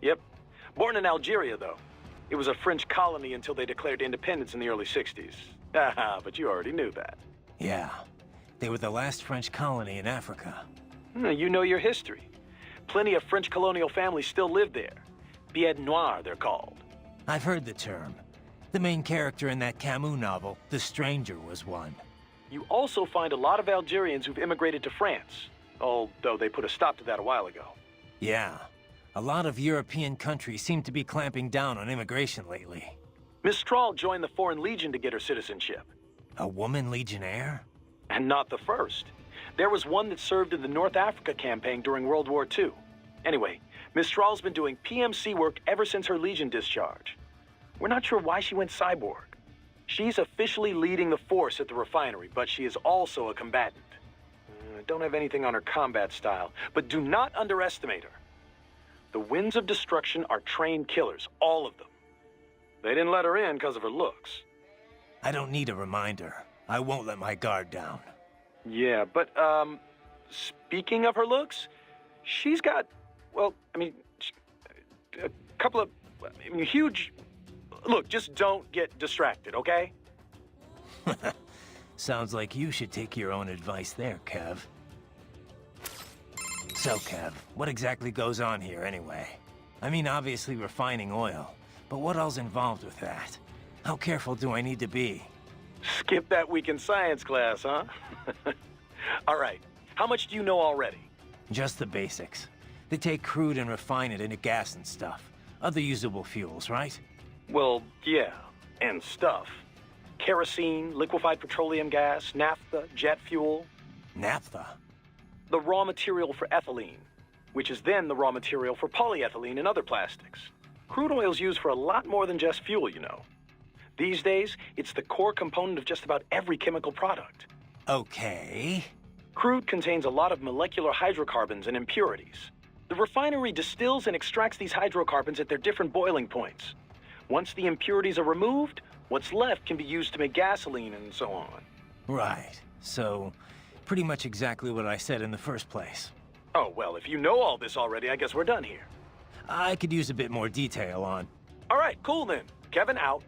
Yep. Born in Algeria, though. It was a French colony until they declared independence in the early 60s. Haha, but you already knew that. Yeah. They were the last French colony in Africa. You know your history. Plenty of French colonial families still live there. Billets noirs, they're called. I've heard the term. The main character in that Camus novel, The Stranger, was one. You also find a lot of Algerians who've immigrated to France, although they put a stop to that a while ago. Yeah. A lot of European countries seem to be clamping down on immigration lately. Miss Strahl joined the Foreign Legion to get her citizenship. A woman legionnaire? And not the first. There was one that served in the North Africa campaign during World War II. Anyway, Miss Strahl's been doing PMC work ever since her Legion discharge. We're not sure why she went cyborg. She's officially leading the force at the refinery, but she is also a combatant. I don't have anything on her combat style, but do not underestimate her. The Winds of Destruction are trained killers, all of them. They didn't let her in because of her looks. I don't need a reminder. I won't let my guard down. Yeah, but, speaking of her looks, she's got, well, I mean, a couple of, huge... Look, just don't get distracted, okay? Sounds like you should take your own advice there, Kev. So, Kev, what exactly goes on here anyway? I mean, obviously refining oil, but what else involved with that? How careful do I need to be? Skip that week in science class, huh? All right, how much do you know already? Just the basics. They take crude and refine it into gas and stuff. Other usable fuels, right? Well, yeah, and stuff. Kerosene, liquefied petroleum gas, naphtha, jet fuel. Naphtha? The raw material for ethylene, which is then the raw material for polyethylene and other plastics. Crude oil's used for a lot more than just fuel, you know. These days, it's the core component of just about every chemical product. Okay. Crude contains a lot of molecular hydrocarbons and impurities. The refinery distills and extracts these hydrocarbons at their different boiling points. Once the impurities are removed, what's left can be used to make gasoline and so on. Right. So, pretty much exactly what I said in the first place. Oh, well, if you know all this already, I guess we're done here. I could use a bit more detail on... All right, cool then. Kevin out.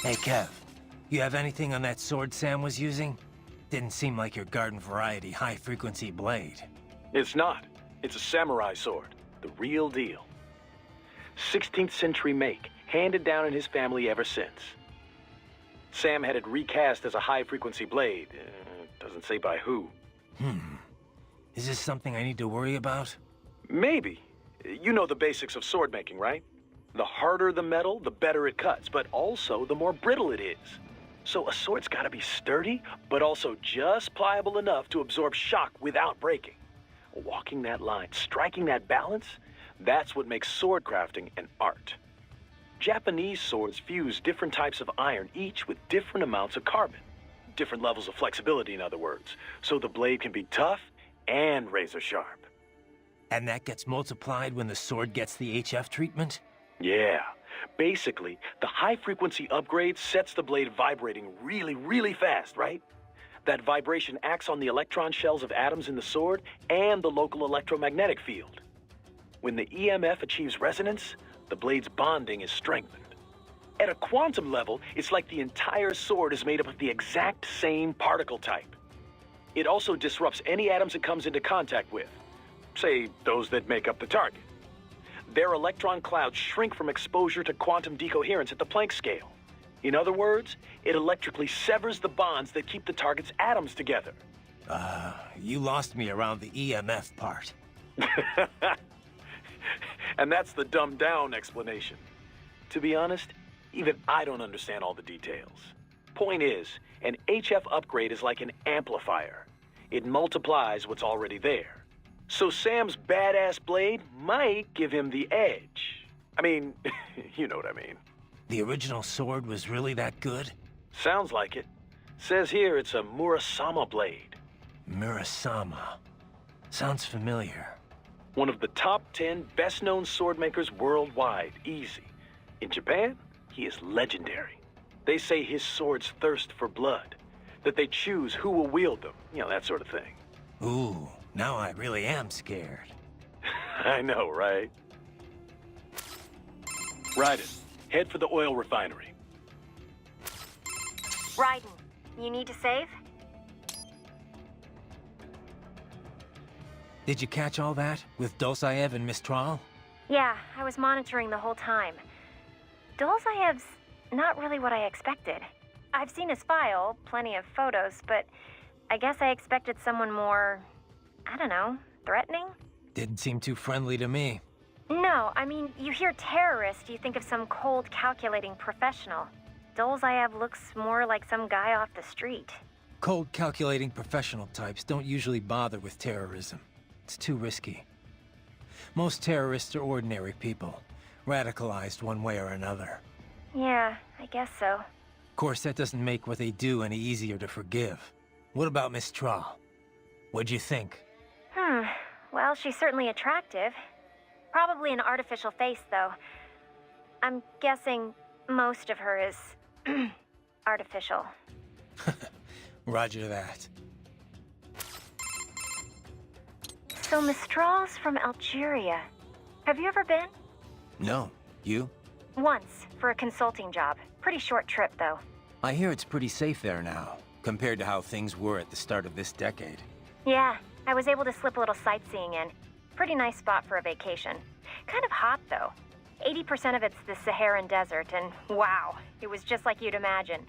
Hey, Kev. You have anything on that sword Sam was using? Didn't seem like your garden variety high-frequency blade. It's not. It's a samurai sword. The real deal. 16th century make, handed down in his family ever since. Sam had it recast as a high-frequency blade. Doesn't say by who. Is this something I need to worry about? Maybe. You know the basics of sword making, right? The harder the metal, the better it cuts, but also the more brittle it is. So a sword's gotta be sturdy, but also just pliable enough to absorb shock without breaking. Walking that line, striking that balance, that's what makes sword crafting an art. Japanese swords fuse different types of iron, each with different amounts of carbon. Different levels of flexibility, in other words, so the blade can be tough and razor sharp. And that gets multiplied when the sword gets the HF treatment? Yeah. Basically, the high-frequency upgrade sets the blade vibrating really, really fast, right? That vibration acts on the electron shells of atoms in the sword and the local electromagnetic field. When the EMF achieves resonance, the blade's bonding is strengthened. At a quantum level, it's like the entire sword is made up of the exact same particle type. It also disrupts any atoms it comes into contact with, say, those that make up the target. Their electron clouds shrink from exposure to quantum decoherence at the Planck scale. In other words, it electrically severs the bonds that keep the target's atoms together. You lost me around the EMF part. And that's the dumbed-down explanation. To be honest, even I don't understand all the details. Point is, an HF upgrade is like an amplifier. It multiplies what's already there. So Sam's badass blade might give him the edge. I mean, you know what I mean. The original sword was really that good? Sounds like it. Says here it's a Murasama blade. Murasama. Sounds familiar. One of the top 10 best-known sword makers worldwide, easy. In Japan, he is legendary. They say his swords thirst for blood, that they choose who will wield them, you know, that sort of thing. Ooh, Now I really am scared. I know, right? Raiden, head for the oil refinery. Raiden, you need to save? Did you catch all that? With Dulceyev and Mistral? Yeah, I was monitoring the whole time. Dolzayev's not really what I expected. I've seen his file, plenty of photos, but I guess I expected someone more, I don't know, threatening? Didn't seem too friendly to me. No, I mean, you hear terrorist, you think of some cold, calculating professional. Dolzayev looks more like some guy off the street. Cold, calculating professional types don't usually bother with terrorism. It's too risky. Most terrorists are ordinary people, radicalized one way or another. Yeah, I guess so. Of course, that doesn't make what they do any easier to forgive. What about Mistral? What'd you think? Well, she's certainly attractive. Probably an artificial face, though. I'm guessing most of her is artificial. Roger that. So Mistral's from Algeria. Have you ever been? No. You? Once, for a consulting job. Pretty short trip, though. I hear it's pretty safe there now, compared to how things were at the start of this decade. Yeah, I was able to slip a little sightseeing in. Pretty nice spot for a vacation. Kind of hot, though. 80% of it's the Saharan desert, and wow, it was just like you'd imagine.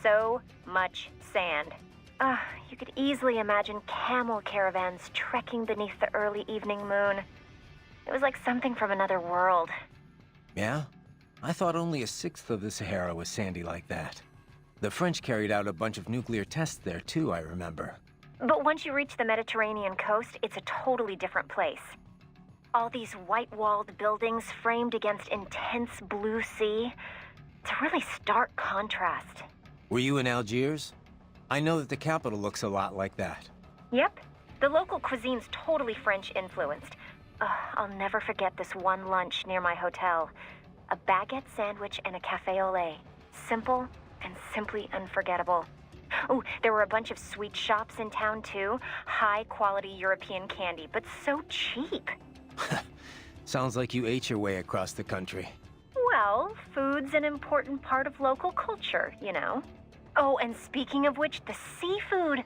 So much sand. You could easily imagine camel caravans trekking beneath the early evening moon. It was like something from another world. Yeah? I thought only a sixth of the Sahara was sandy like that. The French carried out a bunch of nuclear tests there too, I remember. But once you reach the Mediterranean coast, it's a totally different place. All these white-walled buildings framed against intense blue sea. It's a really stark contrast. Were you in Algiers? I know that the capital looks a lot like that. Yep. The local cuisine's totally French-influenced. I'll never forget this one lunch near my hotel. A baguette sandwich and a café au lait. Simple and simply unforgettable. Oh, there were a bunch of sweet shops in town, too. High-quality European candy, but so cheap. Sounds like you ate your way across the country. Well, food's an important part of local culture, you know. Oh, and speaking of which, the seafood.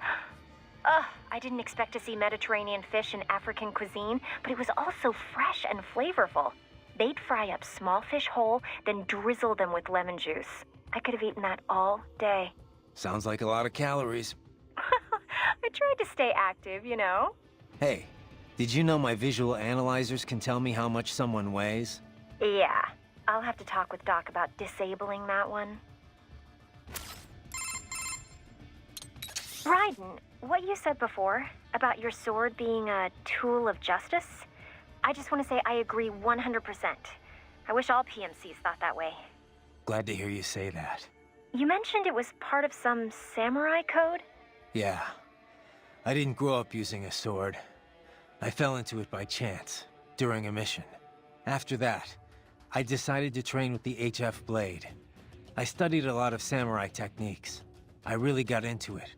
I didn't expect to see Mediterranean fish in African cuisine, but it was also fresh and flavorful. They'd fry up small fish whole, then drizzle them with lemon juice. I could have eaten that all day. Sounds like a lot of calories. I tried to stay active, you know. Hey, did you know my visual analyzers can tell me how much someone weighs? Yeah, I'll have to talk with Doc about disabling that one. Raiden, what you said before about your sword being a tool of justice, I just want to say I agree 100%. I wish all PMCs thought that way. Glad to hear you say that. You mentioned it was part of some samurai code? Yeah. I didn't grow up using a sword. I fell into it by chance, during a mission. After that, I decided to train with the HF blade. I studied a lot of samurai techniques. I really got into it.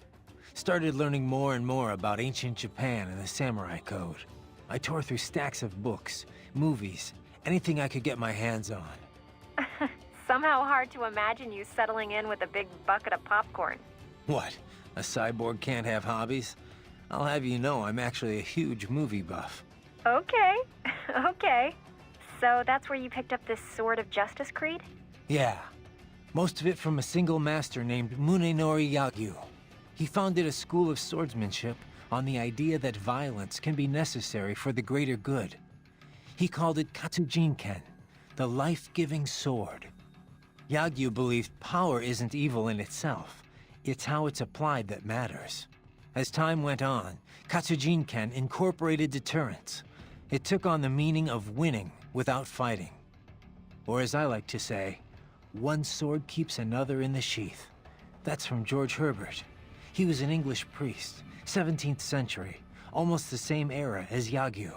Started learning more and more about ancient Japan and the samurai code. I tore through stacks of books, movies, anything I could get my hands on. Somehow hard to imagine you settling in with a big bucket of popcorn. What? A cyborg can't have hobbies? I'll have you know I'm actually a huge movie buff. Okay, okay. So that's where you picked up this Sword of Justice creed? Yeah. Most of it from a single master named Munenori Yagyu. He founded a school of swordsmanship on the idea that violence can be necessary for the greater good. He called it Katsujinken, the life-giving sword. Yagyu believed power isn't evil in itself. It's how it's applied that matters. As time went on, Katsujinken incorporated deterrence. It took on the meaning of winning without fighting. Or as I like to say, one sword keeps another in the sheath. That's from George Herbert. He was an English priest, 17th century, almost the same era as Yagyu.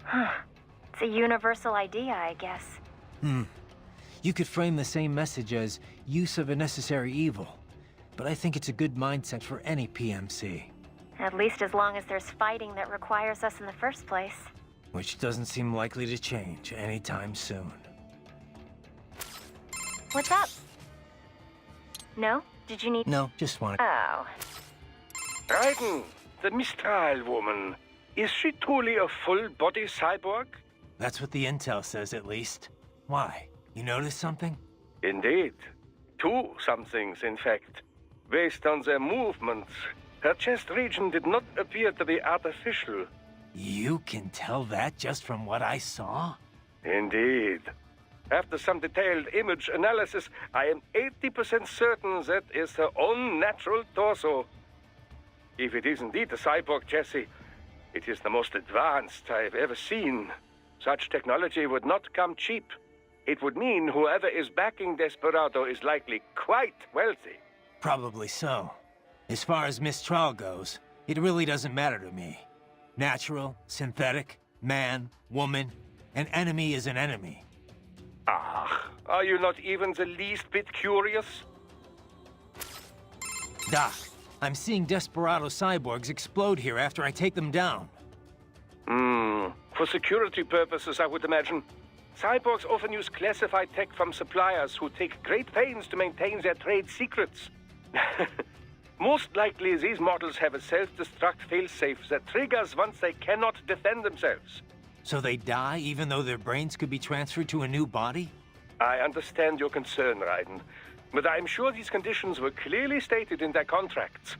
Huh. It's a universal idea, I guess. You could frame the same message as use of a necessary evil, but I think it's a good mindset for any PMC. At least as long as there's fighting that requires us in the first place. Which doesn't seem likely to change anytime soon. What's up? No? Did you need... No, just wanted... Oh. Raiden, the Mistral woman. Is she truly a full-body cyborg? That's what the intel says, at least. Why? You notice something? Indeed. Two somethings, in fact. Based on their movements, her chest region did not appear to be artificial. You can tell that just from what I saw? Indeed. After some detailed image analysis, I am 80% certain that is her own natural torso. If it is indeed a cyborg chassis, it is the most advanced I have ever seen. Such technology would not come cheap. It would mean whoever is backing Desperado is likely quite wealthy. Probably so. As far as Mistral goes, it really doesn't matter to me. Natural, synthetic, man, woman, an enemy is an enemy. Ah, are you not even the least bit curious? Doc, I'm seeing Desperado cyborgs explode here after I take them down. For security purposes, I would imagine. Cyborgs often use classified tech from suppliers who take great pains to maintain their trade secrets. Most likely, these models have a self-destruct failsafe that triggers once they cannot defend themselves. So they die even though their brains could be transferred to a new body? I understand your concern, Raiden, but I'm sure these conditions were clearly stated in their contracts.